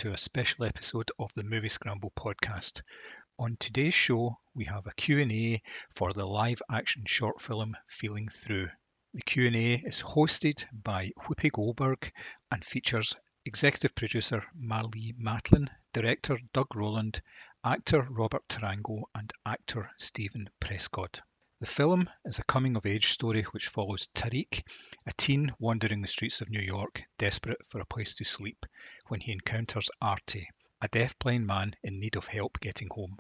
to a special episode of the Moviescramble podcast. On today's show, we have a Q&A for the live-action short film Feeling Through. The Q&A is hosted by Whoopi Goldberg and features executive producer Marlee Matlin, director Doug Roland, actor Robert Tarango and actor Stephen Prescod. The film is a coming-of-age story which follows Tariq, a teen wandering the streets of New York, desperate for a place to sleep, when he encounters Artie, a deaf-blind man in need of help getting home.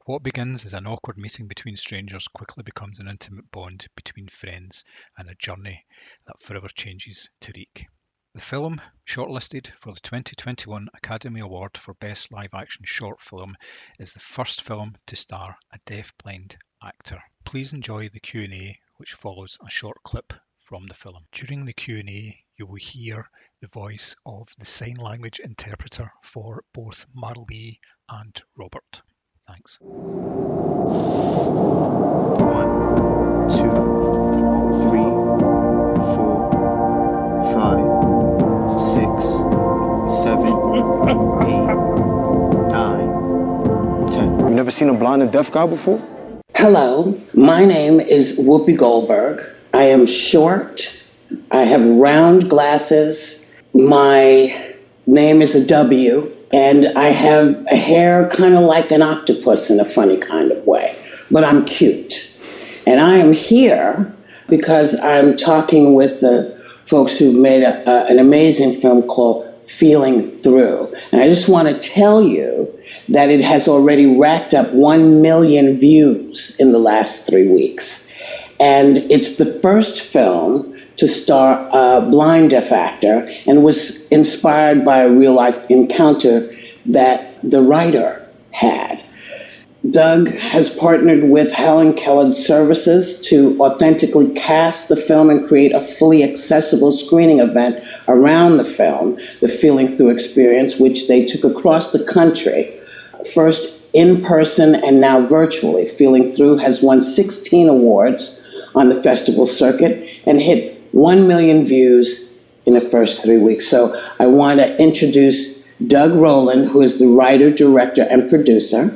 What begins as an awkward meeting between strangers quickly becomes an intimate bond between friends and a journey that forever changes Tariq. The film, shortlisted for the 2021 Academy Award for Best Live-Action Short Film, is the first film to star a deaf-blind actor. Please enjoy the Q&A, which follows a short clip from the film. During the Q&A, you will hear the voice of the sign language interpreter for both Marlee and Robert. Thanks. 1, 2, 3, 4, 5, 6, 7, 8, 9, 10. You've never seen a blind and deaf guy before? Hello, my name is Whoopi Goldberg. I am short. I have round glasses. My name is a W, and I have a hair kind of like an octopus in a funny kind of way, but I'm cute. And I am here because I'm talking with the folks who've made an amazing film called Feeling Through. And I just want to tell you that it has already racked up 1 million views in the last 3 weeks. And it's the first film to star a blind deaf actor and was inspired by a real-life encounter that the writer had. Doug has partnered with Helen Keller's services to authentically cast the film and create a fully accessible screening event around the film, the Feeling Through experience, which they took across the country. First in person and now virtually. Feeling Through has won 16 awards on the festival circuit and hit 1 million views in the first 3 weeks. So I want to introduce Doug Roland, who is the writer, director, and producer,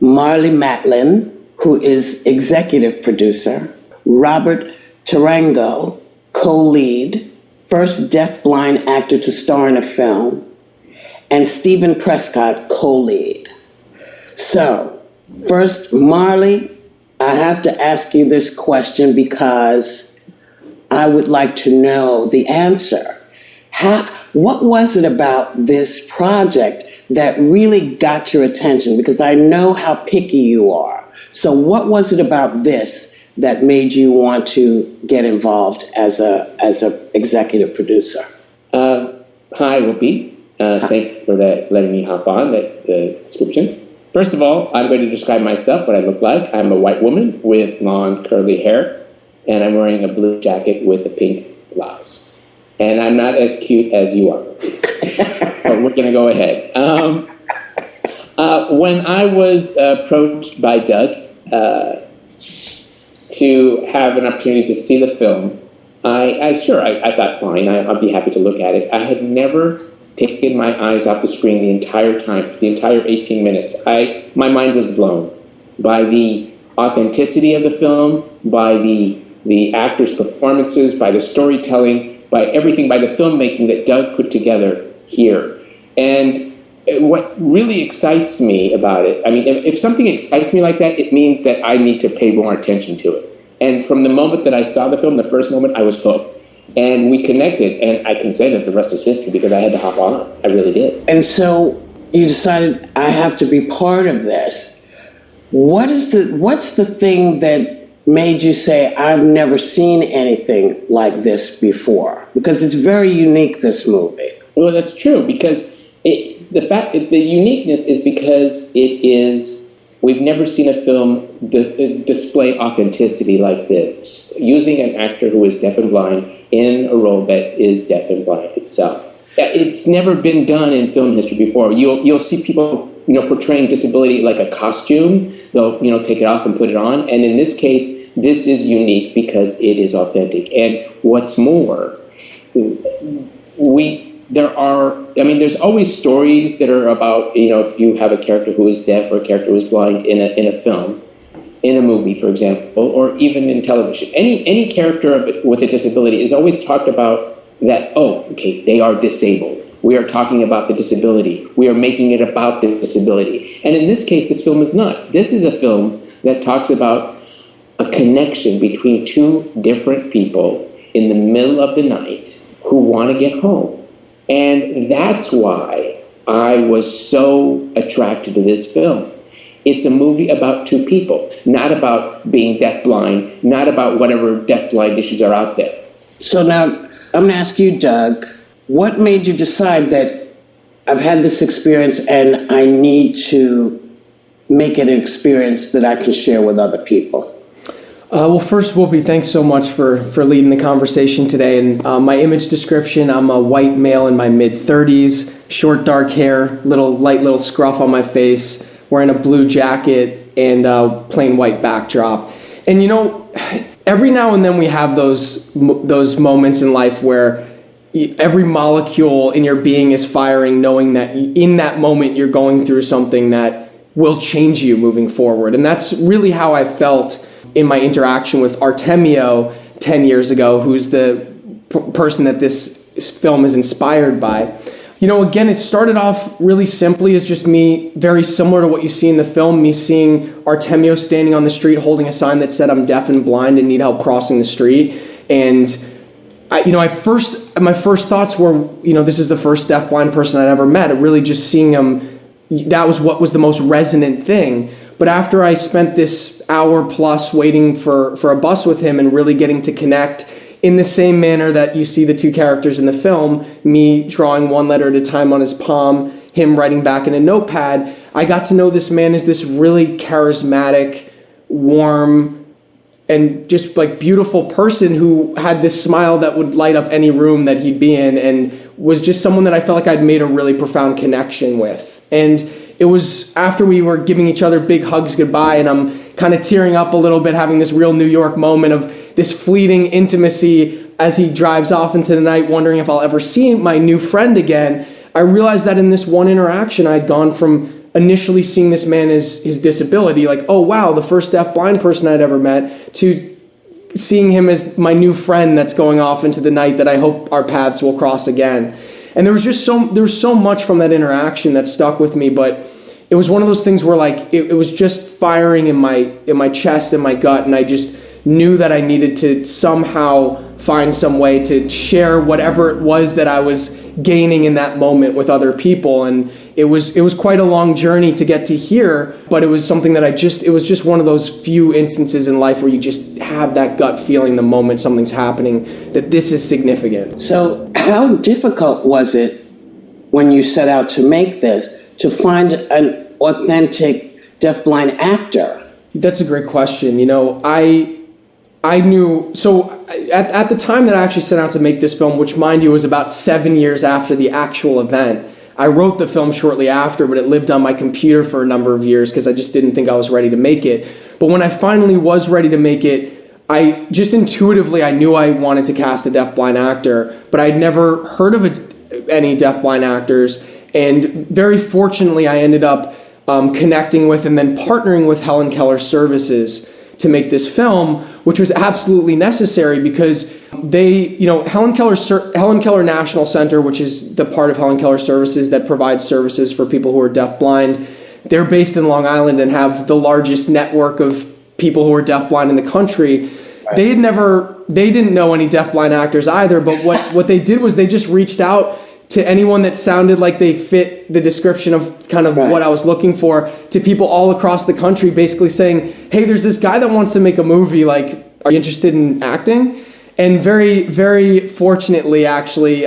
Marlee Matlin, who is executive producer, Robert Tarango, co-lead, first deaf-blind actor to star in a film, and Stephen Prescod, co-lead. So, first, Marlee, I have to ask you this question because I would like to know the answer. What was it about this project that really got your attention? Because I know how picky you are. So what was it about this that made you want to get involved as a executive producer? Hi, Whoopi. Thank you for letting me hop on the description. First of all, I'm going to describe myself, what I look like. I'm a white woman with long curly hair, and I'm wearing a blue jacket with a pink blouse. And I'm not as cute as you are. But we're going to go ahead. When I was approached by Doug to have an opportunity to see the film, I thought, fine, I'd be happy to look at it. I had never taken my eyes off the screen the entire time, for the entire 18 minutes. My mind was blown by the authenticity of the film, by the actors' performances, by the storytelling, by everything, by the filmmaking that Doug put together here. And what really excites me about it, I mean, if something excites me like that, it means that I need to pay more attention to it. And from the moment that I saw the film, the first moment, I was hooked. And we connected, and I can say that the rest is history because I had to hop on. I really did. And so you decided, I have to be part of this. What's the thing that made you say, I've never seen anything like this before? Because it's very unique, this movie. Well, that's true, because the uniqueness is because we've never seen a film display authenticity like this, using an actor who is deaf and blind in a role that is deaf and blind itself. It's never been done in film history before. You'll see people, portraying disability like a costume. They'll, take it off and put it on. And in this case, this is unique because it is authentic. And what's more, we there's always stories that are about, if you have a character who is deaf or a character who is blind in a film, in a movie, for example, or even in television. Any character with a disability is always talked about that, they are disabled. We are talking about the disability. We are making it about the disability. And in this case, this film is not. This is a film that talks about a connection between two different people in the middle of the night who want to get home. And that's why I was so attracted to this film. It's a movie about two people, not about being deafblind, not about whatever deafblind issues are out there. So now I'm going to ask you, Doug, what made you decide that I've had this experience and I need to make it an experience that I can share with other people? Well, first, Whoopi, thanks so much for leading the conversation today. And my image description, I'm a white male in my mid-30s, short, dark hair, light little scruff on my face, wearing a blue jacket and plain white backdrop. And, every now and then we have those moments in life where every molecule in your being is firing, knowing that in that moment you're going through something that will change you moving forward. And that's really how I felt in my interaction with Artemio 10 years ago, who's the person that this film is inspired by. Again, it started off really simply as just me, very similar to what you see in the film, me seeing Artemio standing on the street holding a sign that said, "I'm deaf and blind and need help crossing the street." And my first thoughts were, this is the first deafblind person I'd ever met. Really just seeing him, that was what was the most resonant thing. But after I spent this hour plus waiting for a bus with him and really getting to connect in the same manner that you see the two characters in the film, me drawing one letter at a time on his palm, him writing back in a notepad, I got to know this man as this really charismatic, warm, and just beautiful person who had this smile that would light up any room that he'd be in, and was just someone that I felt like I'd made a really profound connection with. And it was after we were giving each other big hugs goodbye, and I'm kind of tearing up a little bit, having this real New York moment of this fleeting intimacy as he drives off into the night, wondering if I'll ever see my new friend again. I realized that in this one interaction, I'd gone from initially seeing this man as his disability, oh wow, the first deaf-blind person I'd ever met, to seeing him as my new friend that's going off into the night that I hope our paths will cross again. And there was so much from that interaction that stuck with me, but it was one of those things where it was just firing in my chest and my gut, and I just knew that I needed to somehow find some way to share whatever it was that I was gaining in that moment with other people. And it was quite a long journey to get to here, but it was something that it was just one of those few instances in life where you just have that gut feeling the moment something's happening that this is significant. So how difficult was it when you set out to make this to find an authentic deafblind actor? That's a great question. I knew, so at the time that I actually set out to make this film, which mind you was about 7 years after the actual event, I wrote the film shortly after, but it lived on my computer for a number of years because I just didn't think I was ready to make it. But when I finally was ready to make it, I just intuitively, I knew I wanted to cast a deafblind actor, but I'd never heard of any deafblind actors. And very fortunately, I ended up connecting with and then partnering with Helen Keller Services to make this film, which was absolutely necessary because they, Helen Keller National Center, which is the part of Helen Keller Services that provides services for people who are deafblind, they're based in Long Island and have the largest network of people who are deafblind in the country. Right. They didn't know any deafblind actors either, but what they did was they just reached out to anyone that sounded like they fit the description of kind of what I was looking for, to people all across the country, basically saying, hey, there's this guy that wants to make a movie, are you interested in acting? And very, very fortunately, actually,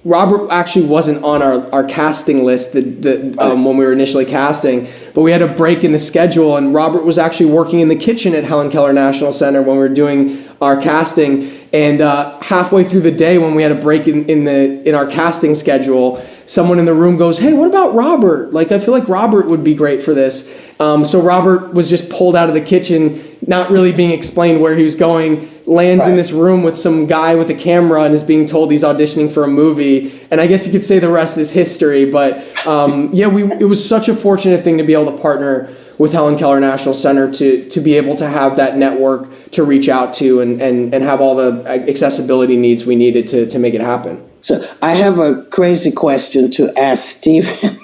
Robert actually wasn't on our casting list when we were initially casting, but we had a break in the schedule, and Robert was actually working in the kitchen at Helen Keller National Center when we were doing our casting. And halfway through the day, when we had a break in our casting schedule, someone in the room goes, hey, what about Robert? I feel like Robert would be great for this. So Robert was just pulled out of the kitchen, not really being explained where he was going, lands in this room with some guy with a camera and is being told he's auditioning for a movie. And I guess you could say the rest is history. But it was such a fortunate thing to be able to partner with Helen Keller National Center to be able to have that network to reach out to and have all the accessibility needs we needed to make it happen. So I have a crazy question to ask Stephen.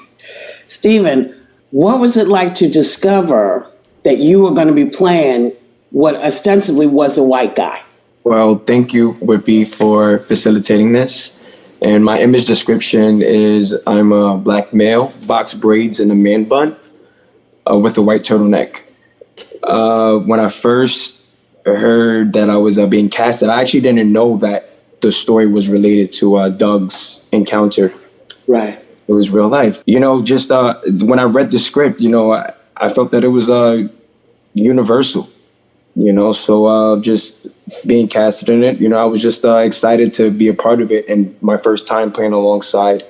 Stephen, what was it like to discover that you were going to be playing what ostensibly was a white guy? Well, thank you, Whoopi, for facilitating this. And my image description is I'm a black male, box braids and a man bun with a white turtleneck. When I first heard that I was being casted, I actually didn't know that the story was related to Doug's encounter. Right. It was real life. Just when I read the script, I felt that it was universal, so just being casted in it, I was just excited to be a part of it. And my first time playing alongside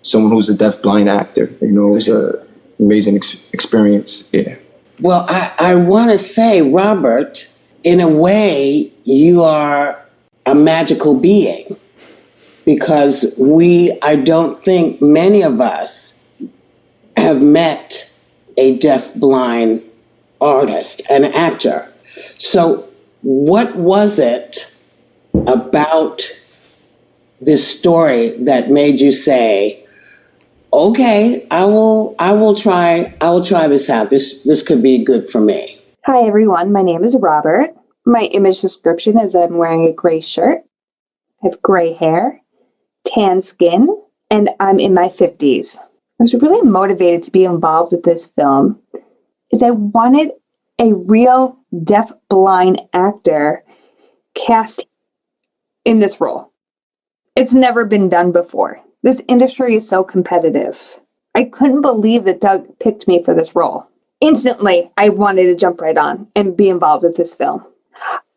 someone who's a deafblind actor, it was an amazing experience. Yeah. Well, I want to say, Robert, in a way, you are a magical being, because I don't think many of us have met a deafblind artist, an actor. So what was it about this story that made you say, okay, I will try this out. This could be good for me? Hi, everyone. My name is Robert. My image description is I'm wearing a gray shirt. I have gray hair, tan skin, and I'm in my 50s. I was really motivated to be involved with this film is I wanted a real deaf-blind actor cast in this role. It's never been done before. This industry is so competitive. I couldn't believe that Doug picked me for this role. Instantly, I wanted to jump right on and be involved with this film.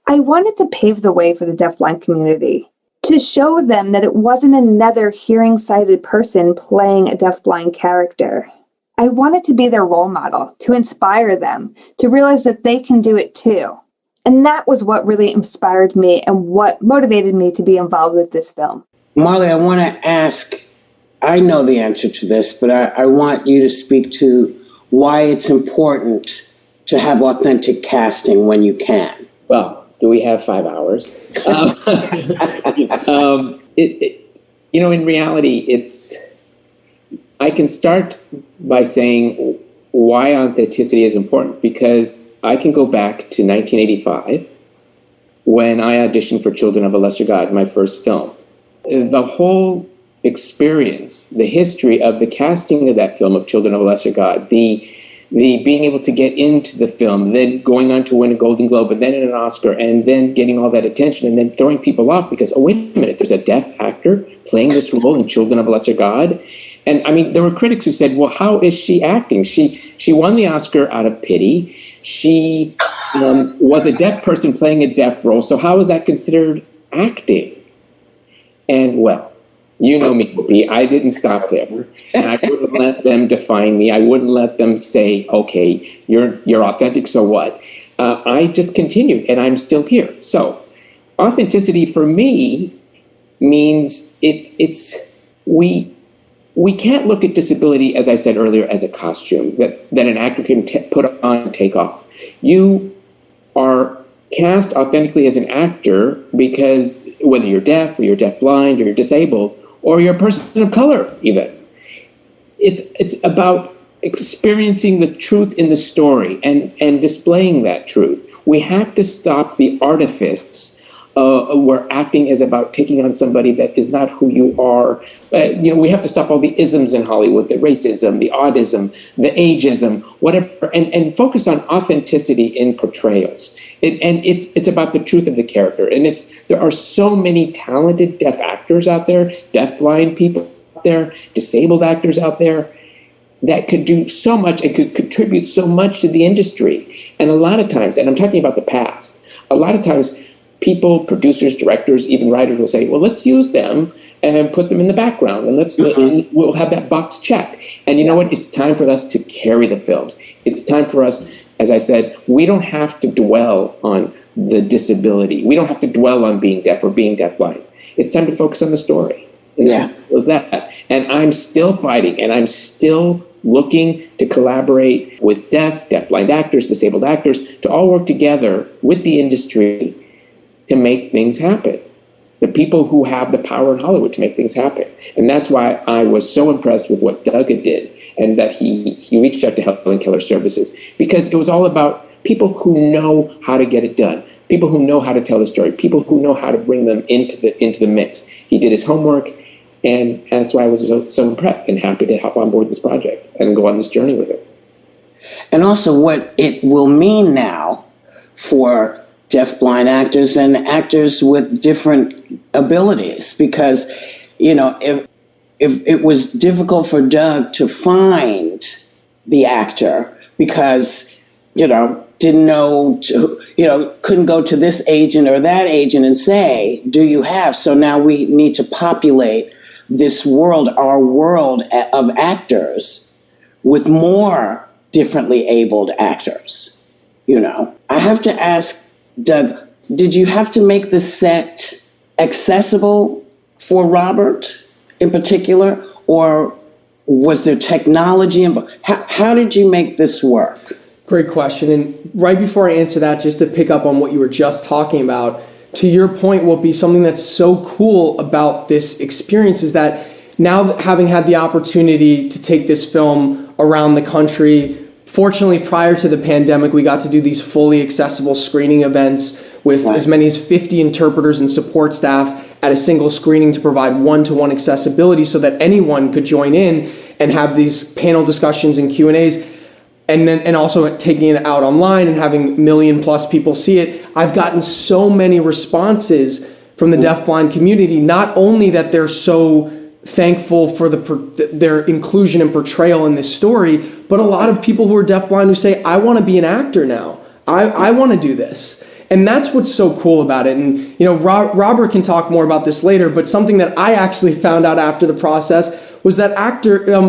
I wanted to pave the way for the deafblind community, to show them that it wasn't another hearing-sighted person playing a deafblind character. I wanted to be their role model, to inspire them, to realize that they can do it too. And that was what really inspired me and what motivated me to be involved with this film. Marlee, I want to ask, I know the answer to this, but I want you to speak to why it's important to have authentic casting when you can. Well, do we have 5 hours? In reality, I can start by saying why authenticity is important, because I can go back to 1985 when I auditioned for Children of a Lesser God, my first film. The whole experience, the history of the casting of that film of Children of a Lesser God, the being able to get into the film, then going on to win a Golden Globe, and then an Oscar, and then getting all that attention, and then throwing people off because, oh, wait a minute, there's a deaf actor playing this role in Children of a Lesser God. And I mean, there were critics who said, well, how is she acting? She won the Oscar out of pity. She was a deaf person playing a deaf role. So how is that considered acting? And well, you know me, Whoopi, I didn't stop there. And I wouldn't let them define me. I wouldn't let them say, okay, you're authentic, so what? I just continued, and I'm still here. So authenticity for me means we can't look at disability, as I said earlier, as a costume that an actor can put on and take off. You are cast authentically as an actor because whether you're deaf or you're deafblind or you're disabled or you're a person of color even, it's about experiencing the truth in the story and displaying that truth. We have to stop the artifice where acting is about taking on somebody that is not who you are. We have to stop all the isms in Hollywood, the racism, the autism, the ageism, whatever, and focus on authenticity in portrayals. It's about the truth of the character. And there are so many talented deaf actors out there, deafblind people out there, disabled actors out there that could do so much and could contribute so much to the industry. And a lot of times, and I'm talking about the past, a lot of times people, producers, directors, even writers will say, well, let's use them and put them in the background and we'll have that box checked. And you know what? It's time for us to carry the films. It's time for us, as I said, we don't have to dwell on the disability. We don't have to dwell on being deaf or being deafblind. It's time to focus on the story. And it's as simple as that. And I'm still fighting, and I'm still looking to collaborate with deafblind actors, disabled actors, to all work together with the industry to make things happen. The people who have the power in Hollywood to make things happen. And that's why I was so impressed with what Doug did, and that he reached out to Helen Keller Services, because it was all about people who know how to get it done, people who know how to tell the story, people who know how to bring them into the mix. He did his homework, and that's why I was so impressed and happy to hop on board this project and go on this journey with it. And also what it will mean now for deafblind actors and actors with different abilities, because, if it was difficult for Doug to find the actor because, didn't know, couldn't go to this agent or that agent and say, do you have? So now we need to populate this world, our world of actors, with more differently abled actors. I have to ask, Doug, did you have to make the set accessible for Robert in particular, or was there technology involved? How did you make this work? Great question. And right before I answer that, just to pick up on what you were just talking about, to your point, Whoopi, something that's so cool about this experience is that now, having had the opportunity to take this film around the country, fortunately, prior to the pandemic, we got to do these fully accessible screening events with as many as 50 interpreters and support staff at a single screening to provide one-to-one accessibility so that anyone could join in and have these panel discussions and Q&As. And also taking it out online and having 1 million plus people see it. I've gotten so many responses from the deafblind community, not only that they're so thankful for their inclusion and portrayal in this story, but a lot of people who are deafblind who say, I want to be an actor now. I want to do this. And that's what's so cool about it. And, Robert can talk more about this later, but something that I actually found out after the process was that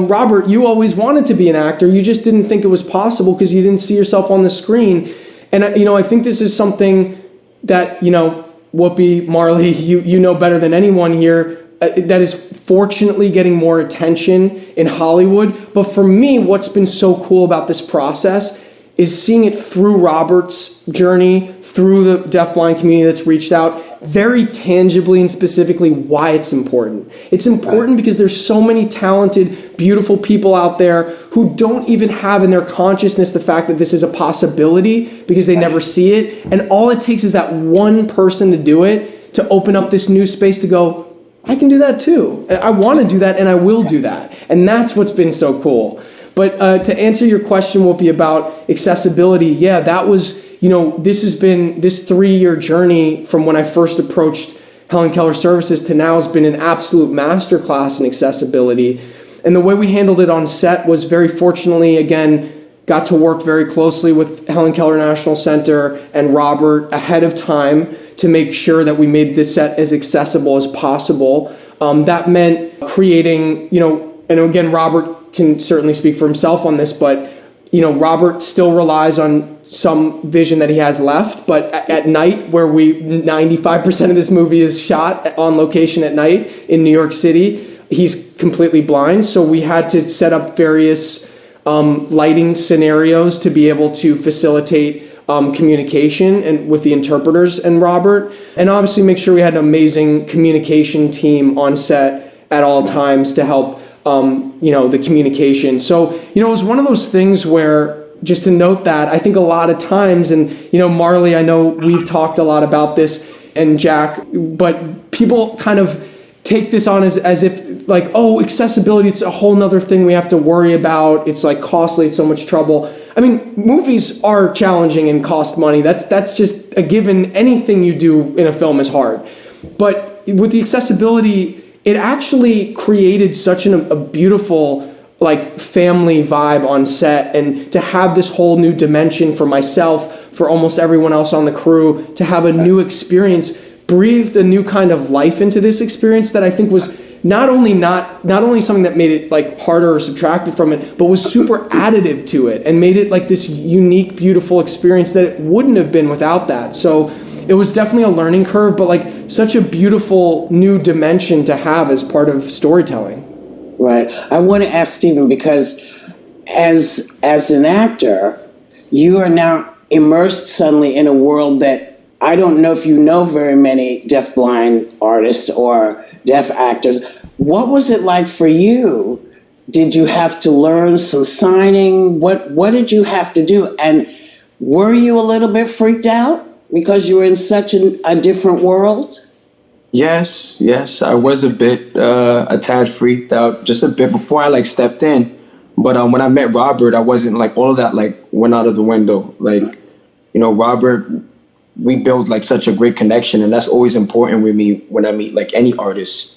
Robert, you always wanted to be an actor. You just didn't think it was possible because you didn't see yourself on the screen. And, I think this is something that, Whoopi, Marlee, you know better than anyone here, that is fortunately getting more attention in Hollywood. But for me, what's been so cool about this process is seeing it through Robert's journey, through the deafblind community that's reached out, very tangibly and specifically why it's important. It's important because there's so many talented, beautiful people out there who don't even have in their consciousness the fact that this is a possibility because they never see it. And all it takes is that one person to do it, to open up this new space to go, I can do that too. I want to do that, and I will do that. And that's what's been so cool. But to answer your question, Whoopi, about accessibility, that was, this has been, this 3-year journey from when I first approached Helen Keller Services to now has been an absolute masterclass in accessibility. And the way we handled it on set was very fortunately, again, got to work very closely with Helen Keller National Center and Robert ahead of time to make sure that we made this set as accessible as possible. That meant creating, and again, Robert can certainly speak for himself on this, but, Robert still relies on some vision that he has left, but at night, where 95% of this movie is shot on location at night in New York City, he's completely blind. So we had to set up various lighting scenarios to be able to facilitate communication and with the interpreters and Robert, and obviously make sure we had an amazing communication team on set at all times to help the communication. So, it was one of those things where, just to note that, I think a lot of times, and, Marlee, I know we've talked a lot about this, and Jack, but people kind of take this on as if, like, oh, accessibility, it's a whole nother thing we have to worry about. It's, like, costly. It's so much trouble. I mean, movies are challenging and cost money. That's just a given. Anything you do in a film is hard. But with the accessibility, it actually created such a beautiful, family vibe on set, and to have this whole new dimension for myself, for almost everyone else on the crew, to have a new experience, breathed a new kind of life into this experience that I think was not only something that made it harder or subtracted from it, but was super additive to it and made it this unique, beautiful experience that it wouldn't have been without that. So it was definitely a learning curve, but like such a beautiful new dimension to have as part of storytelling. Right. I want to ask Stephen, because as an actor, you are now immersed suddenly in a world that I don't know if you know very many deafblind artists or deaf actors. What was it like for you? Did you have to learn some signing? What did you have to do? And were you a little bit freaked out because you were in such a different world? Yes, I was a bit, a tad freaked out just a bit before I stepped in. But when I met Robert, I wasn't all of that went out of the window. Robert, we built such a great connection, and that's always important with me when I meet any artist.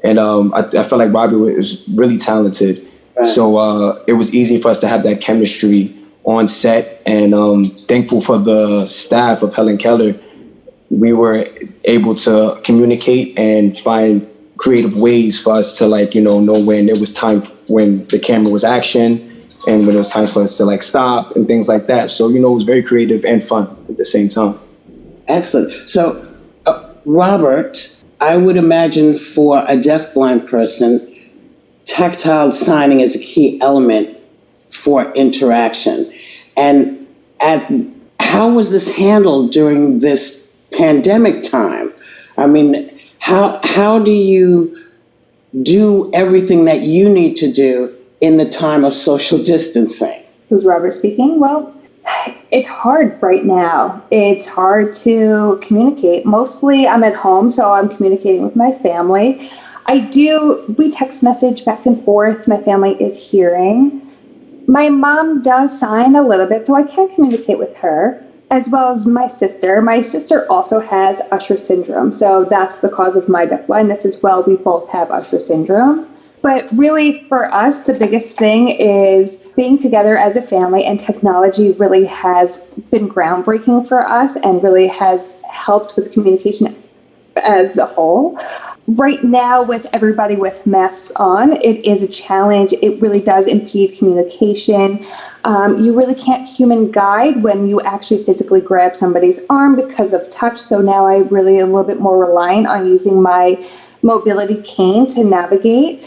And I felt like Robert was really talented. Right. So it was easy for us to have that chemistry on set, and thankful for the staff of Helen Keller. We were able to communicate and find creative ways for us to know when it was time, when the camera was action, and when it was time for us to stop and things like that. So it was very creative and fun at the same time. Excellent. So Robert, I would imagine for a deafblind person, tactile signing is a key element for interaction. And how was this handled during this pandemic time? I mean, how do you do everything that you need to do in the time of social distancing? This is Robert speaking. Well, it's hard right now. It's hard to communicate. Mostly I'm at home, so I'm communicating with my family. We text message back and forth. My family is hearing. My mom does sign a little bit, so I can communicate with her, as well as my sister. My sister also has Usher syndrome, so that's the cause of my deafblindness as well. We both have Usher syndrome. But really, for us, the biggest thing is being together as a family, and technology really has been groundbreaking for us and really has helped with communication as a whole. Right now, with everybody with masks on, it is a challenge. It really does impede communication. You really can't human guide when you actually physically grab somebody's arm because of touch. So now I really am a little bit more reliant on using my mobility cane to navigate.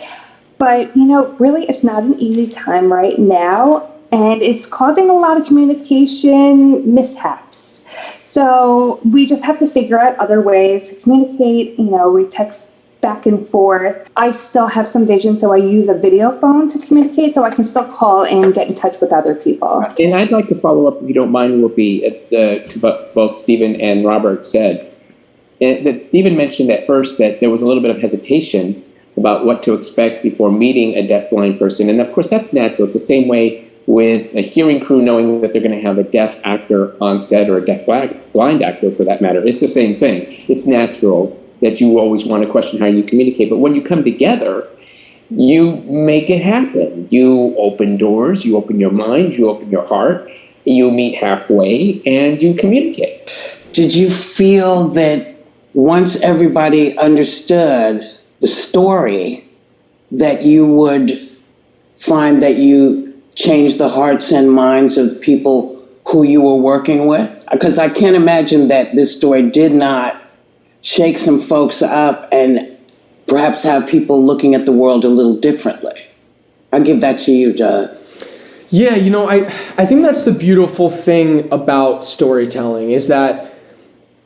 But, really, it's not an easy time right now, and it's causing a lot of communication mishaps. So we just have to figure out other ways to communicate. We text back and forth. I still have some vision, so I use a video phone to communicate, so I can still call and get in touch with other people. And I'd like to follow up, if you don't mind, Whoopi, to both Stephen and Robert said. And that Stephen mentioned at first that there was a little bit of hesitation about what to expect before meeting a deafblind person. And of course, that's natural. It's the same way with a hearing crew knowing that they're going to have a deaf actor on set, or a deaf blind actor for that matter. It's the same thing. It's natural that you always want to question how you communicate. But when you come together, you make it happen. You open doors, you open your mind, you open your heart, you meet halfway, and you communicate. Did you feel that once everybody understood the story, that you would find that you changed the hearts and minds of people who you were working with? Because I can't imagine that this story did not shake some folks up and perhaps have people looking at the world a little differently. I'll give that to you, Doug. Yeah, I think that's the beautiful thing about storytelling, is that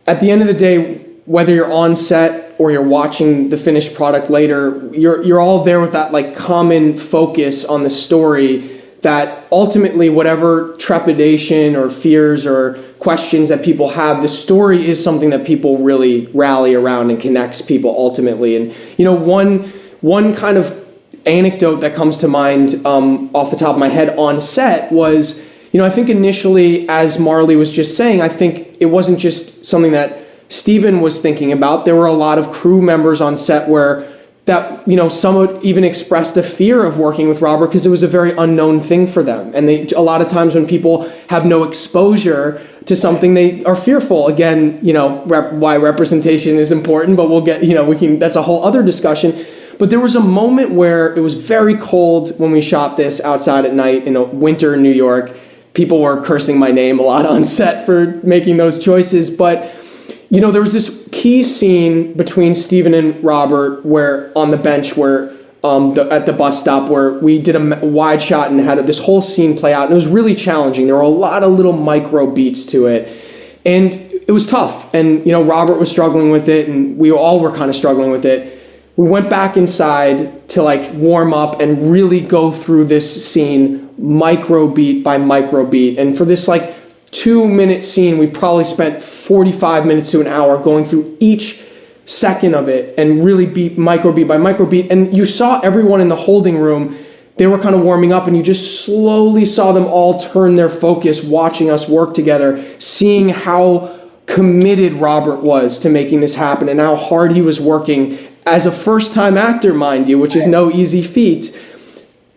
at the end of the day, whether you're on set or you're watching the finished product later, you're all there with that common focus on the story, that ultimately whatever trepidation or fears or questions that people have, the story is something that people really rally around and connects people ultimately. And one kind of anecdote that comes to mind off the top of my head on set was, I think initially, as Marlee was just saying, I think it wasn't just something that Stephen was thinking about. There were a lot of crew members on set where some would even express the fear of working with Robert because it was a very unknown thing for them. And a lot of times when people have no exposure to something, they are fearful. Again, why representation is important, but we'll get, that's a whole other discussion. But there was a moment where it was very cold when we shot this outside at night in a winter in New York. People were cursing my name a lot on set for making those choices, but there was this key scene between Stephen and Robert where on the bench where at the bus stop where we did a wide shot and had this whole scene play out, and it was really challenging. There were a lot of little micro beats to it, and it was tough. And Robert was struggling with it, and we all were kind of struggling with it. We went back inside to like warm up and really go through this scene micro beat by micro beat. And for this like 2-minute scene, we probably spent 45 minutes to an hour going through each second of it and really beat by micro beat. And you saw everyone in the holding room, they were kind of warming up, and you just slowly saw them all turn their focus watching us work together, seeing how committed Robert was to making this happen and how hard he was working as a first-time actor, mind you, which is no easy feat.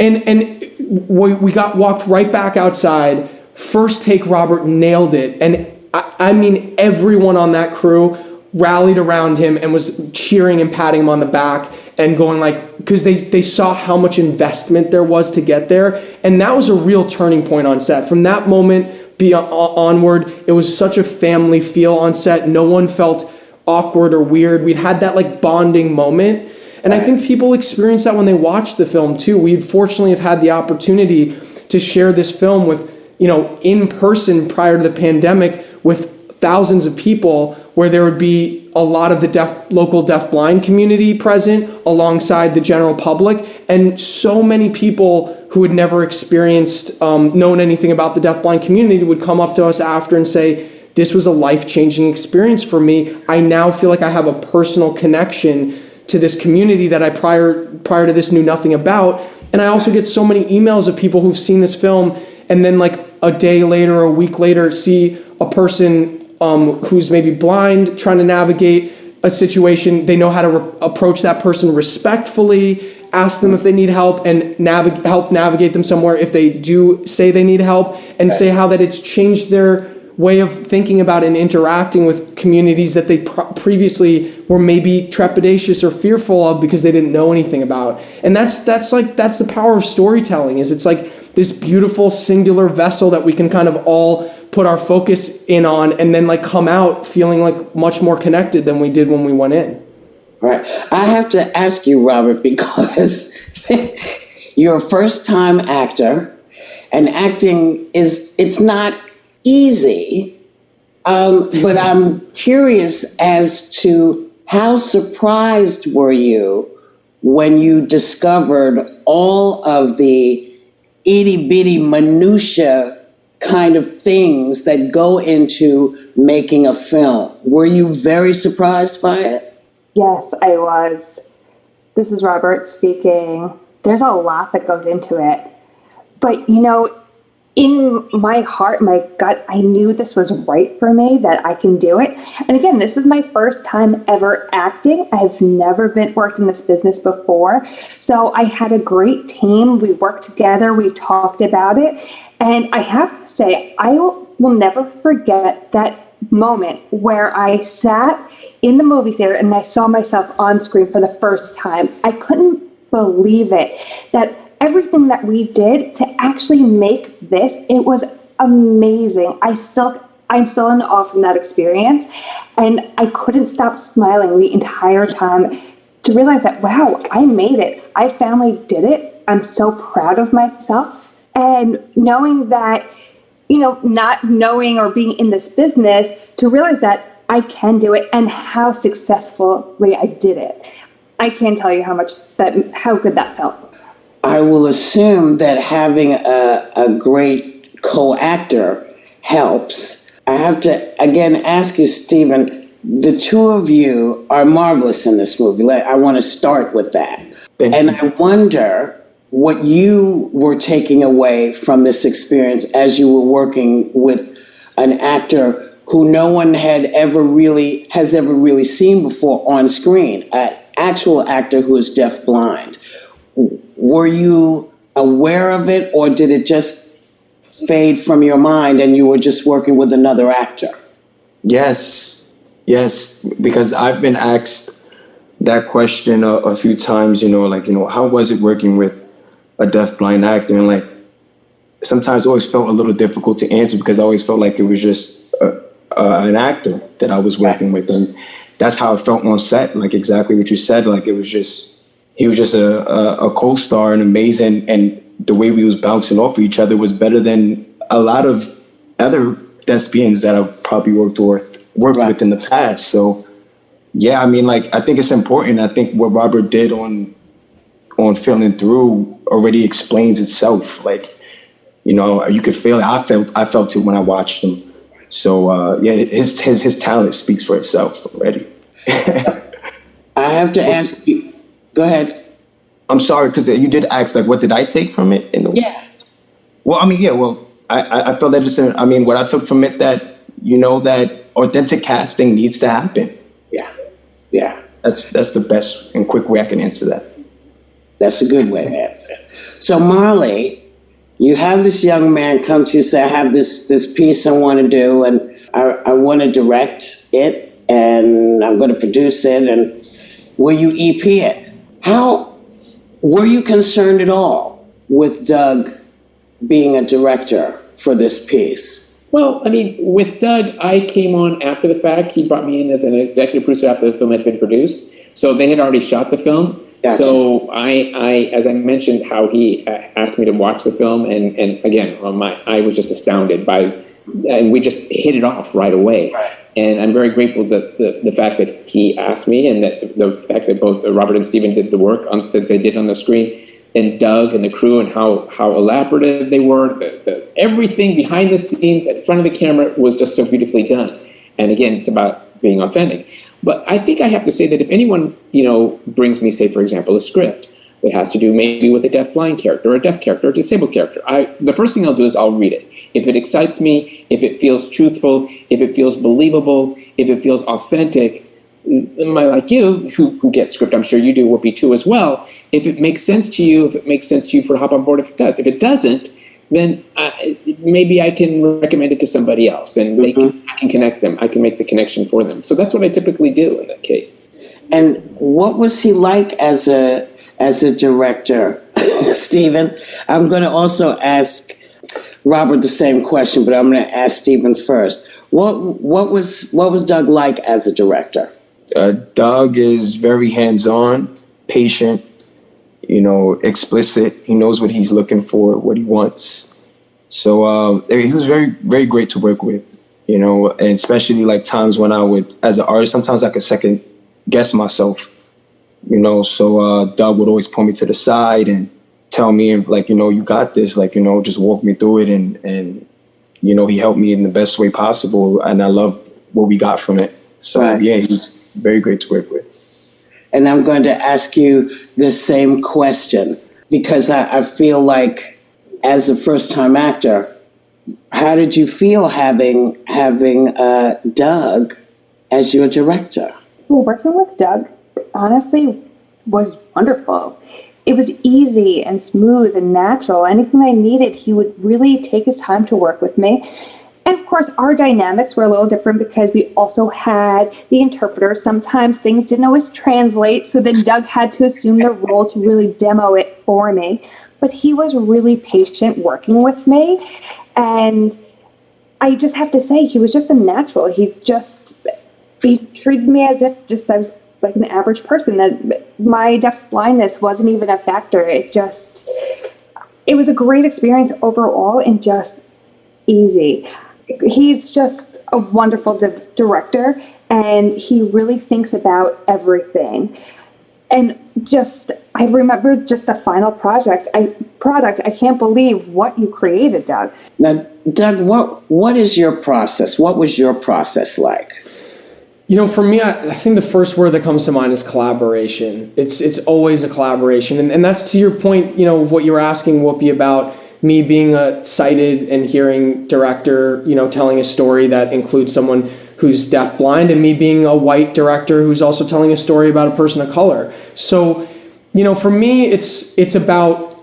And we got walked right back outside. First take, Robert nailed it. And I mean, everyone on that crew rallied around him and was cheering and patting him on the back and going like, because they saw how much investment there was to get there. And that was a real turning point on set. From that moment onward, it was such a family feel on set. No one felt awkward or weird. We'd had that like bonding moment. And I think people experience that when they watch the film too. We fortunately have had the opportunity to share this film with, in person prior to the pandemic with thousands of people, where there would be a lot of the local deafblind community present alongside the general public, and so many people who had never experienced, known anything about the deafblind community would come up to us after and say, this was a life-changing experience for me. I now feel like I have a personal connection to this community that I prior to this knew nothing about. And I also get so many emails of people who've seen this film and then like a day later or a week later see a person who's maybe blind trying to navigate a situation. They know how to approach that person respectfully, ask them if they need help, and help navigate them somewhere if they do say they need help, and say how that it's changed their way of thinking about and interacting with communities that they previously were maybe trepidatious or fearful of because they didn't know anything about. And that's the power of storytelling, is it's like this beautiful singular vessel that we can kind of all put our focus in on and then like come out feeling like much more connected than we did when we went in. Right. I have to ask you, Robert, because you're a first-time actor, and acting it's not easy, but I'm curious as to how surprised were you when you discovered all of the itty-bitty minutia kind of things that go into making a film. Were you very surprised by it? Yes, I was. This is Robert speaking. There's a lot that goes into it. But, in my heart, my gut, I knew this was right for me, that I can do it. And again, this is my first time ever acting. I have never worked in this business before. So I had a great team. We worked together. We talked about it. And I have to say, I will never forget that moment where I sat in the movie theater and I saw myself on screen for the first time. I couldn't believe it, that everything that we did to actually make this, it was amazing. I'm still in awe from that experience. And I couldn't stop smiling the entire time to realize that, wow, I made it. I finally did it. I'm so proud of myself. And knowing that, not knowing or being in this business, to realize that I can do it and how successfully I did it. I can't tell you how good that felt. I will assume that having a great co-actor helps. I have to, again, ask you, Stephen, the two of you are marvelous in this movie. I want to start with that. And I wonder what you were taking away from this experience as you were working with an actor who no one has ever really seen before on screen, an actual actor who is deafblind. Were you aware of it, or did it just fade from your mind and you were just working with another actor? Yes, because I've been asked that question a few times, how was it working with a deafblind actor? And sometimes it always felt a little difficult to answer because I always felt like it was just an actor that I was working with, and that's how it felt on set. Like exactly what you said. Like he was just a co-star and amazing, and the way we was bouncing off of each other was better than a lot of other thespians that I've probably worked with in the past. So yeah, I mean, like I think it's important. I think what Robert did on Feeling Through already explains itself. Like, you know, you could feel it. I felt it when I watched him. So yeah, his talent speaks for itself already. I have to ask you. Go ahead. I'm sorry, because you did ask, like, what did I take from it? Yeah. Well, I mean, yeah. Well, I felt that what I took from it, that, you know, that authentic casting needs to happen. Yeah. Yeah. That's the best and quick way I can answer that. That's a good way to answer. So, Marlee, you have this young man come to you, say, I have this piece I want to do, and I want to direct it, and I'm going to produce it, and will you EP it? How were you concerned at all with Doug being a director for this piece? Well, I mean, with Doug, I came on after the fact. He brought me in as an executive producer after the film had been produced. So they had already shot the film. Gotcha. So I, as I mentioned, how he asked me to watch the film, and again, I was just astounded and we just hit it off right away. Right. And I'm very grateful that the fact that he asked me, and that the fact that both Robert and Stephen did the work that they did on the screen, and Doug and the crew, and how elaborative they were. Everything behind the scenes, in front of the camera, was just so beautifully done. And again, it's about being authentic. But I think I have to say that if anyone, you know, brings me, say, for example, a script that has to do maybe with a deaf-blind character, or a deaf character, or a disabled character, the first thing I'll do is I'll read it. If it excites me, if it feels truthful, if it feels believable, if it feels authentic, like you, who get script, I'm sure you do, Whoopi, too, as well. If it makes sense to you, for hop on board. If it does, if it doesn't, then maybe I can recommend it to somebody else, and I can connect them. I can make the connection for them. So that's what I typically do in that case. And what was he like as a director, Stephen? I'm going to also ask Robert the same question, but I'm going to ask Stephen first. What was Doug like as a director? Doug is very hands-on, patient, you know, explicit. He knows what he's looking for, what he wants. So he was very, very great to work with, you know, and especially like times when I would, as an artist, sometimes I could second guess myself, you know. So Doug would always pull me to the side and tell me, like, you know, you got this, like, you know, just walk me through it. And you know, he helped me in the best way possible. And I love what we got from it. So yeah, he was very great to work with. And I'm going to ask you the same question, because I feel like as a first-time actor, how did you feel having Doug as your director? Well, working with Doug, honestly, was wonderful. It was easy and smooth and natural. Anything I needed, he would really take his time to work with me. And of course, our dynamics were a little different because we also had the interpreter. Sometimes things didn't always translate, so then Doug had to assume the role to really demo it for me. But he was really patient working with me. And I just have to say, he was just a natural. He treated me as if I was like an average person, that my deaf blindness wasn't even a factor. It was a great experience overall, and just easy. He's just a wonderful director, and he really thinks about everything. And I remember just the final product. I can't believe what you created, Doug. Now, Doug, what is your process? What was your process like? You know, for me, I think the first word that comes to mind is collaboration. It's always a collaboration. And that's to your point, you know, what you were asking, Whoopi, about me being a sighted and hearing director, you know, telling a story that includes someone who's deafblind, and me being a white director who's also telling a story about a person of color. So, you know, for me, it's about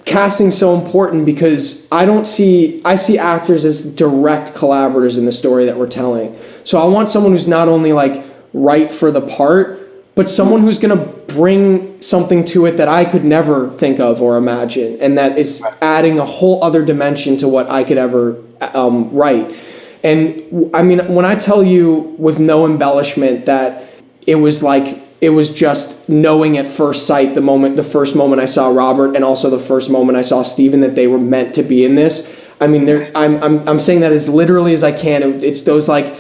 casting so important, because I see actors as direct collaborators in the story that we're telling. So I want someone who's not only like right for the part, but someone who's going to bring something to it that I could never think of or imagine, and that is adding a whole other dimension to what I could ever write. And I mean, when I tell you with no embellishment that it was just knowing at first sight, the first moment I saw Robert and also the first moment I saw Steven, that they were meant to be in this. I mean, I'm saying that as literally as I can. It's those like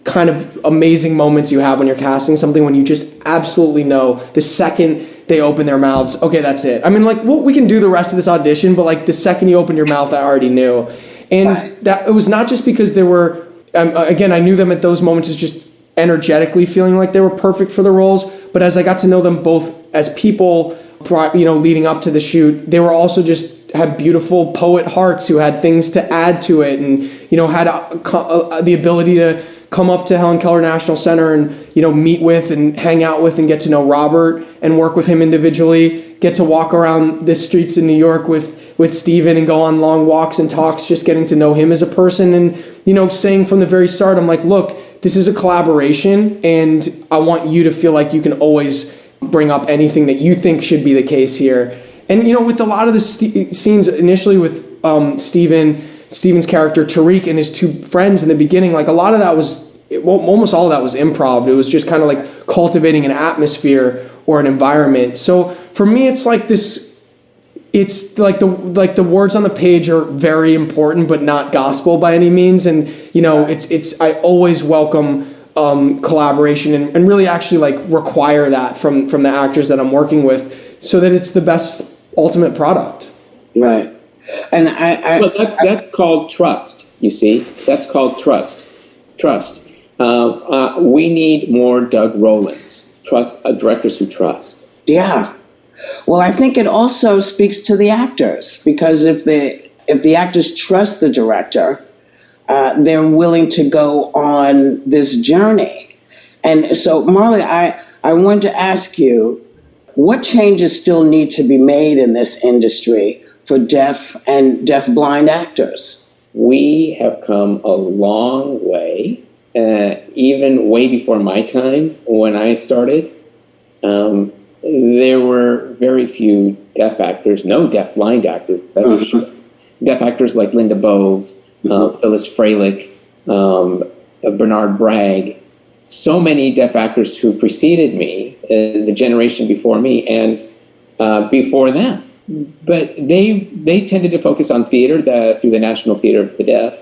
kind of amazing moments you have when you're casting something, when you just absolutely know the second they open their mouths, okay, that's it. I mean, like, well, we can do the rest of this audition, but like the second you open your mouth, I already knew. And that it was not just because there were, again, I knew them at those moments as just energetically feeling like they were perfect for the roles, but as I got to know them both as people, leading up to the shoot, they were also just had beautiful poet hearts who had things to add to it, and had the ability to come up to Helen Keller National Center and meet with and hang out with and get to know Robert and work with him individually, get to walk around the streets in New York with Steven and go on long walks and talks, just getting to know him as a person. And saying from the very start, I'm like, look, this is a collaboration, and I want you to feel like you can always bring up anything that you think should be the case here. And with a lot of the scenes initially with Steven's character Tariq and his two friends in the beginning, like a lot of that was, almost all of that was improv. It was just kind of like cultivating an atmosphere or an environment. So for me, it's like this. It's like the words on the page are very important, but not gospel by any means. And it's I always welcome collaboration and really actually like require that from the actors that I'm working with, so that it's the best ultimate product. Right. And well, that's called trust. You see, that's called trust. Trust. We need more Doug Rolands. Directors who trust. Yeah. Well, I think it also speaks to the actors, because if the actors trust the director, they're willing to go on this journey. And so, Marlee, I wanted to ask you, what changes still need to be made in this industry for deaf and deaf-blind actors? We have come a long way, even way before my time when I started. There were very few deaf actors, no deaf-blind actors, that's for sure. Deaf actors like Linda Bowes, Phyllis Fralick, Bernard Bragg, so many deaf actors who preceded me, the generation before me and before them. But they tended to focus on theater through the National Theater of the Deaf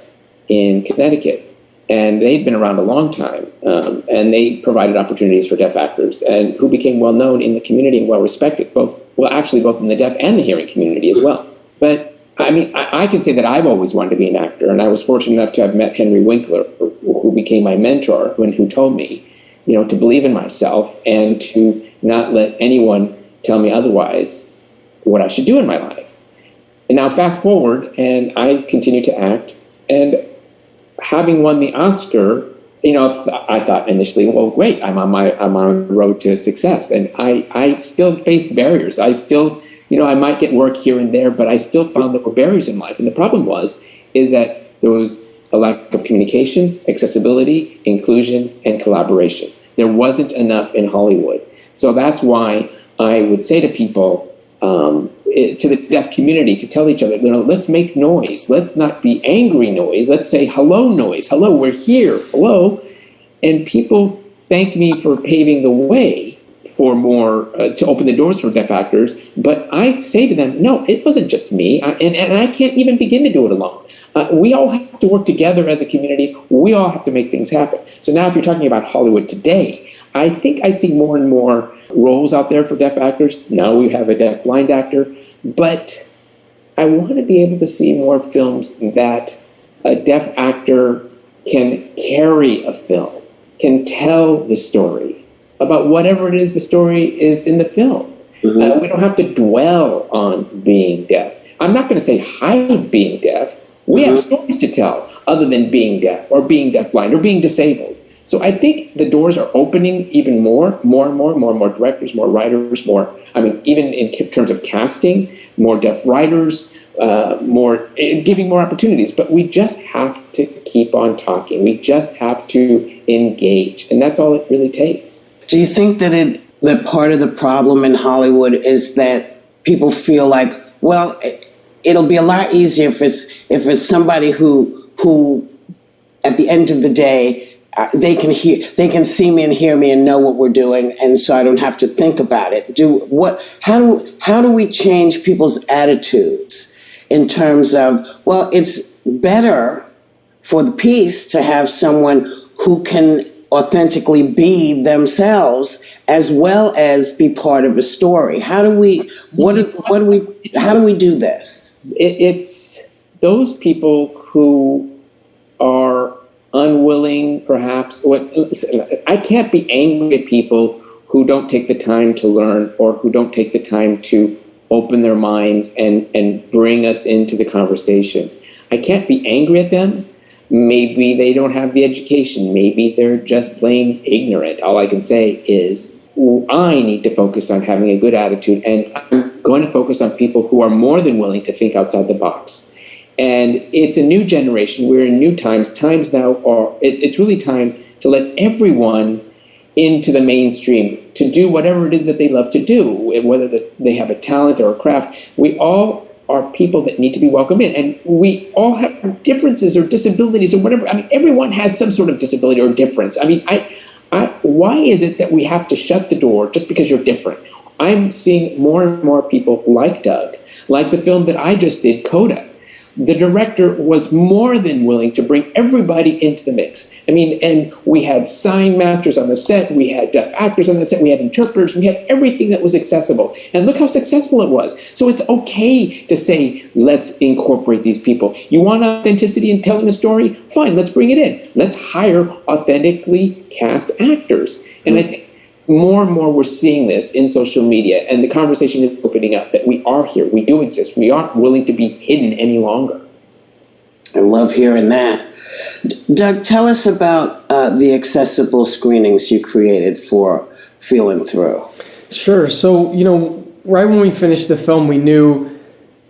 in Connecticut. And they'd been around a long time, and they provided opportunities for deaf actors, and who became well known in the community and well respected, both in the deaf and the hearing community as well. But I mean, I can say that I've always wanted to be an actor, and I was fortunate enough to have met Henry Winkler, who became my mentor, who told me, to believe in myself and to not let anyone tell me otherwise what I should do in my life. And now fast forward, and I continue to act, and having won the Oscar, I thought initially, well, great, I'm on the road to success, and I still faced barriers. I still, I might get work here and there, but I still found there were barriers in life. And the problem is that there was a lack of communication, accessibility, inclusion, and collaboration. There wasn't enough in Hollywood. So that's why I would say to people, to the deaf community, to tell each other, let's make noise. Let's not be angry noise. Let's say hello noise. Hello, we're here. Hello. And people thank me for paving the way for more, to open the doors for deaf actors. But I say to them, no, it wasn't just me. And I can't even begin to do it alone. We all have to work together as a community. We all have to make things happen. So now if you're talking about Hollywood today, I think I see more and more roles out there for deaf actors. Now we have a deaf-blind actor. But I want to be able to see more films that a deaf actor can carry a film, can tell the story about whatever it is the story is in the film. We don't have to dwell on being deaf. I'm not going to say hide being deaf. We have stories to tell other than being deaf or being deafblind or being disabled. So I think the doors are opening even more directors, more writers, even in terms of casting, more deaf writers, giving more opportunities. But we just have to keep on talking. We just have to engage. And that's all it really takes. Do you think that part of the problem in Hollywood is that people feel like, well, it'll be a lot easier if it's somebody who at the end of the day, they can see me and hear me and know what we're doing, and so I don't have to think about it. How do we change people's attitudes in terms of, well, it's better for the piece to have someone who can authentically be themselves as well as be part of a story? How do we do this? It's those people who are unwilling, perhaps. I can't be angry at people who don't take the time to learn, or who don't take the time to open their minds and bring us into the conversation. I can't be angry at them. Maybe they don't have the education. Maybe they're just plain ignorant. All I can say is I need to focus on having a good attitude, and I'm going to focus on people who are more than willing to think outside the box. And it's a new generation. We're in new times. Times now are, it's really time to let everyone into the mainstream to do whatever it is that they love to do, whether they have a talent or a craft. We all are people that need to be welcomed in. And we all have differences or disabilities or whatever. I mean, everyone has some sort of disability or difference. I mean, why is it that we have to shut the door just because you're different? I'm seeing more and more people like Doug, like the film that I just did, Coda. The director was more than willing to bring everybody into the mix. I mean, and we had sign masters on the set, we had deaf actors on the set, we had interpreters, we had everything that was accessible. And look how successful it was. So it's okay to say, let's incorporate these people. You want authenticity in telling a story? Fine, let's bring it in. Let's hire authentically cast actors. And I think more and more we're seeing this in social media, and the conversation is opening up that we are here, we do exist, we aren't willing to be hidden any longer. I love hearing that. Doug, tell us about the accessible screenings you created for Feeling Through. Sure. So, right when we finished the film, we knew,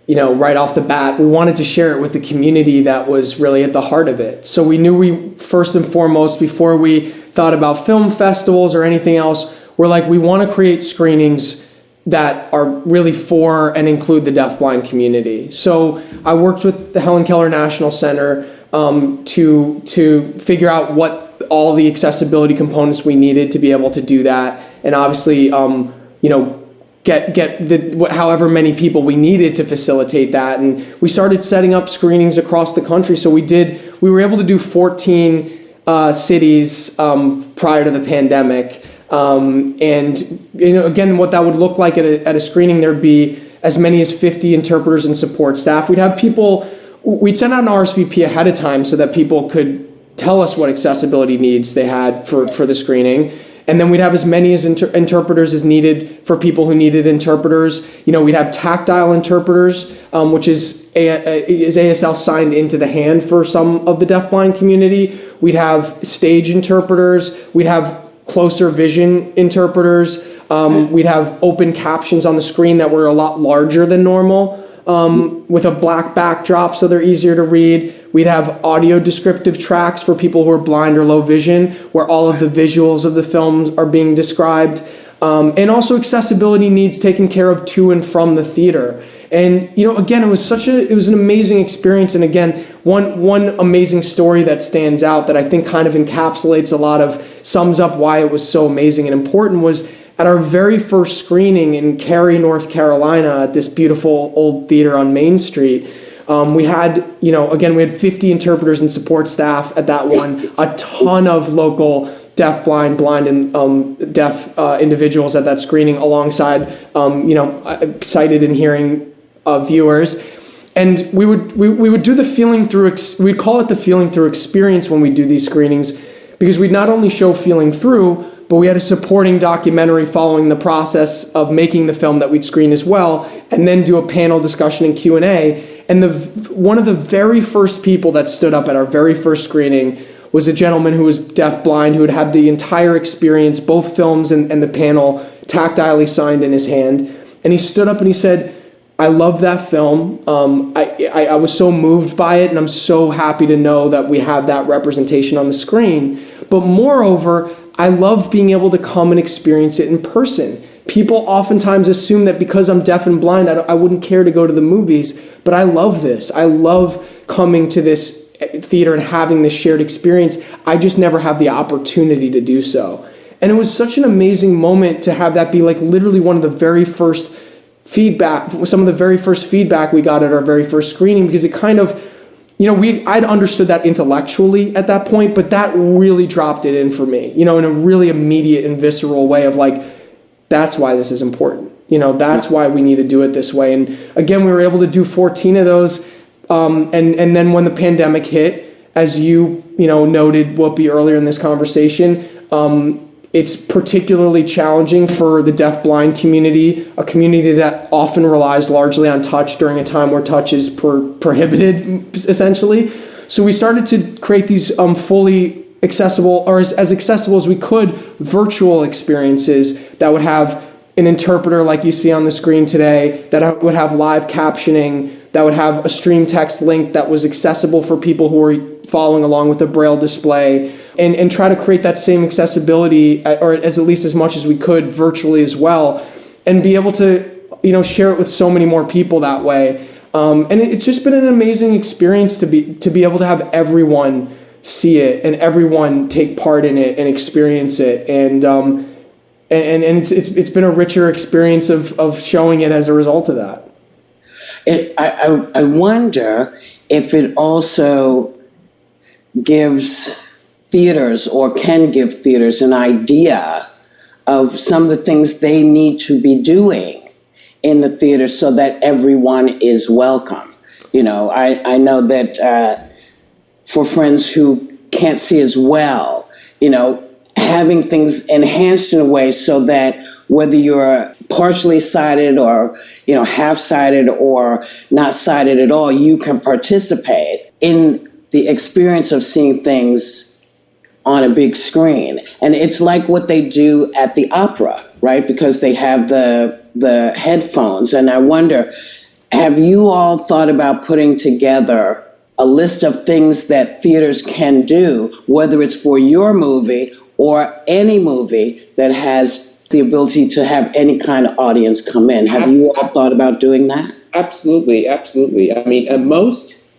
right off the bat, we wanted to share it with the community that was really at the heart of it. So we knew first and foremost, before we thought about film festivals or anything else, we're like, we want to create screenings that are really for and include the deafblind community. So I worked with the Helen Keller National Center to figure out what all the accessibility components we needed to be able to do that, and obviously, get however many people we needed to facilitate that. And we started setting up screenings across the country. So we were able to do 14 cities prior to the pandemic, and again, what that would look like at a screening, there'd be as many as 50 interpreters and support staff. We'd send out an RSVP ahead of time so that people could tell us what accessibility needs they had for the screening. And then we'd have as many as interpreters as needed for people who needed interpreters. We'd have tactile interpreters, which is ASL signed into the hand for some of the deafblind community. We'd have stage interpreters. We'd have closer vision interpreters. We'd have open captions on the screen that were a lot larger than normal, with a black backdrop so they're easier to read. We'd have audio descriptive tracks for people who are blind or low vision, where all of the visuals of the films are being described. And also accessibility needs taken care of to and from the theater. And, again, it was an amazing experience. And again, one amazing story that stands out that I think kind of sums up why it was so amazing and important was at our very first screening in Cary, North Carolina, at this beautiful old theater on Main Street. We had 50 interpreters and support staff at that one, a ton of local deaf, blind, and deaf individuals at that screening alongside, sighted and hearing viewers. And we would do the feeling through, we'd call it the feeling through experience when we do these screenings, because we'd not only show feeling through, but we had a supporting documentary following the process of making the film that we'd screen as well, and then do a panel discussion and Q&A. And one of the very first people that stood up at our very first screening was a gentleman who was deaf-blind, who had the entire experience, both films and the panel, tactilely signed in his hand. And he stood up and he said, "I love that film. I was so moved by it, and I'm so happy to know that we have that representation on the screen. But moreover, I love being able to come and experience it in person. People oftentimes assume that because I'm deaf and blind, I wouldn't care to go to the movies, but I love this. I love coming to this theater and having this shared experience. I just never have the opportunity to do so. And it was such an amazing moment to have that be like literally one of the very first feedback, some of the very first feedback we got at our very first screening, because it kind of, I'd understood that intellectually at that point, but that really dropped it in for me, in a really immediate and visceral way of like, that's why this is important. That's why we need to do it this way. And again, we were able to do 14 of those. And then when the pandemic hit, as you noted, Whoopi, earlier in this conversation, it's particularly challenging for the deafblind community, a community that often relies largely on touch during a time where touch is prohibited, essentially. So we started to create these fully accessible, or as accessible as we could, virtual experiences that would have an interpreter like you see on the screen today, that would have live captioning, that would have a stream text link that was accessible for people who were following along with a Braille display, and try to create that same accessibility, or at least as much as we could virtually as well, and be able to share it with so many more people that way. And it's just been an amazing experience to be able to have everyone see it and everyone take part in it and experience it, and it's been a richer experience of showing it as a result of that. I wonder if it also gives theaters, or can give theaters, an idea of some of the things they need to be doing in the theater so that everyone is welcome. I know that for friends who can't see as well, having things enhanced in a way so that whether you're partially sighted or half-sighted or not sighted at all, you can participate in the experience of seeing things on a big screen. And it's like what they do at the opera, right? Because they have the headphones. And I wonder, have you all thought about putting together a list of things that theaters can do, whether it's for your movie or any movie that has the ability to have any kind of audience come in? Have you all thought about doing that? Absolutely. I mean, most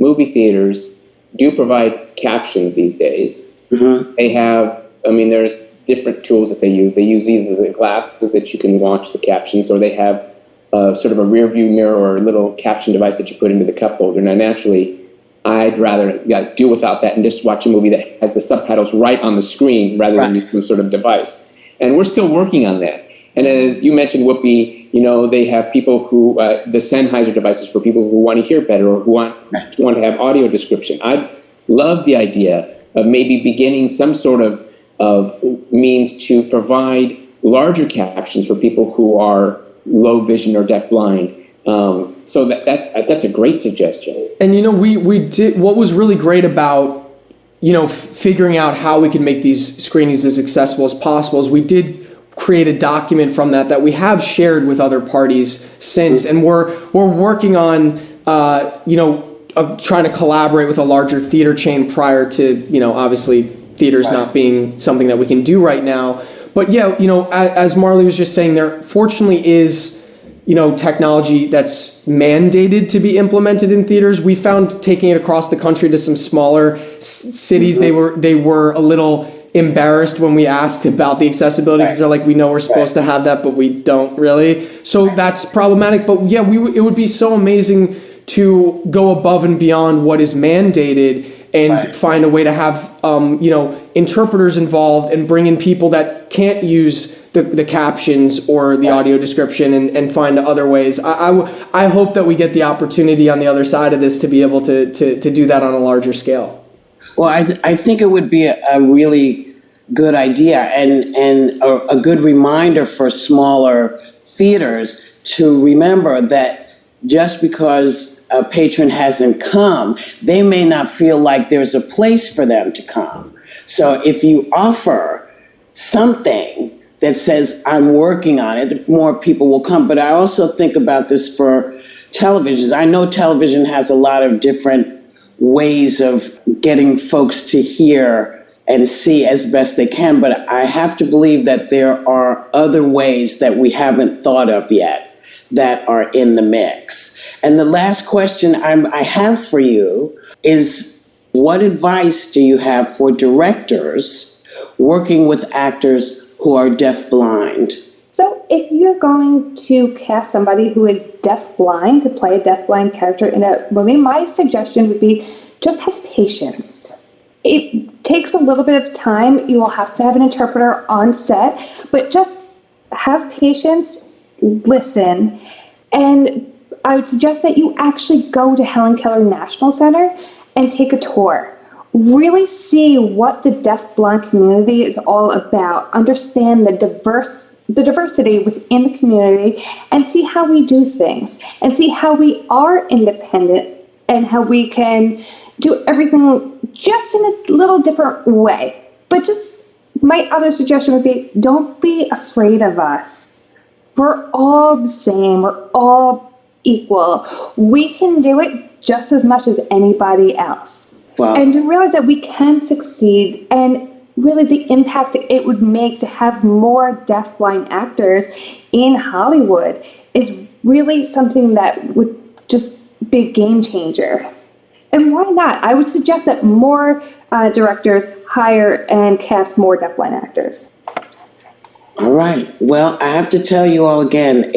movie theaters do provide captions these days. Mm-hmm. They have, there's different tools that they use. They use either the glasses that you can watch the captions, or they have sort of a rear view mirror or a little caption device that you put into the cup holder. Now, naturally, I'd rather do without that and just watch a movie that has the subtitles right on the screen rather than use some sort of device. And we're still working on that. And as you mentioned, Whoopi, they have people who, the Sennheiser devices for people who want to hear better or who want to have audio description. I love the idea of maybe beginning some sort of means to provide larger captions for people who are low vision or deafblind. So that's a great suggestion. And we did, what was really great about figuring out how we could make these screenings as accessible as possible is we did create a document from that we have shared with other parties since, and we're working on trying to collaborate with a larger theater chain prior to obviously theaters not being something that we can do right now. But as Marlee was just saying, there fortunately is technology that's mandated to be implemented in theaters. We found taking it across the country to some smaller cities, they were a little embarrassed when we asked about the accessibility, because they're like, we know we're supposed to have that, but we don't really. So that's problematic. But it would be so amazing to go above and beyond what is mandated and find a way to have interpreters involved and bring in people that can't use the captions or the audio description and find other ways. I hope that we get the opportunity on the other side of this to be able to do that on a larger scale. Well, I think it would be a really good idea and a good reminder for smaller theaters to remember that just because a patron hasn't come, they may not feel like there's a place for them to come. So if you offer something that says, I'm working on it, more people will come. But I also think about this for televisions. I know television has a lot of different ways of getting folks to hear and see as best they can, but I have to believe that there are other ways that we haven't thought of yet that are in the mix. And the last question I have for you is what advice do you have for directors working with actors who are deafblind? So if you're going to cast somebody who is deafblind to play a deafblind character in a movie, my suggestion would be just have patience. It takes a little bit of time. You will have to have an interpreter on set, but just have patience, listen, and I would suggest that you actually go to Helen Keller National Center and take a tour. Really see what the deafblind community is all about. Understand the diversity within the community, and see how we do things, and see how we are independent, and how we can do everything just in a little different way. But just my other suggestion would be, don't be afraid of us. We're all the same. We're all equal. We can do it just as much as anybody else. Wow. And to realize that we can succeed, and really the impact it would make to have more deafblind actors in Hollywood is really something that would just be a game changer. And why not? I would suggest that more directors hire and cast more deafblind actors. All right. Well, I have to tell you all again,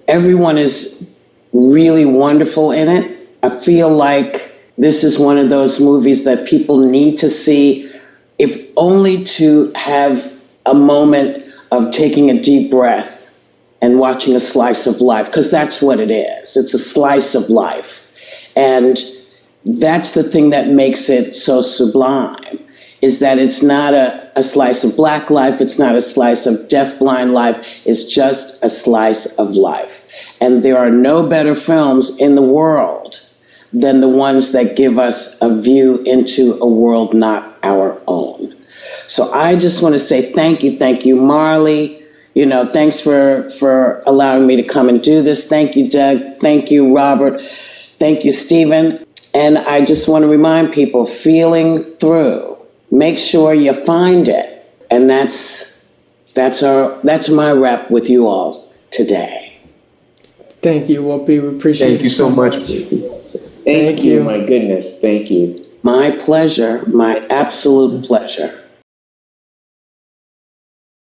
everyone is really wonderful in it. I feel like this is one of those movies that people need to see, if only to have a moment of taking a deep breath and watching a slice of life, because that's what it is. It's a slice of life. And that's the thing that makes it so sublime, is that it's not a slice of Black life, it's not a slice of deafblind life, it's just a slice of life. And there are no better films in the world than the ones that give us a view into a world not our own. So I just want to say thank you, Marlee. Thanks for allowing me to come and do this. Thank you, Doug. Thank you, Robert. Thank you, Stephen. And I just want to remind people, feeling through, make sure you find it. And that's my rep with you all today. Thank you, Whoopi. We appreciate it. Thank you so much. Thank you. My goodness. Thank you. My pleasure. My absolute pleasure.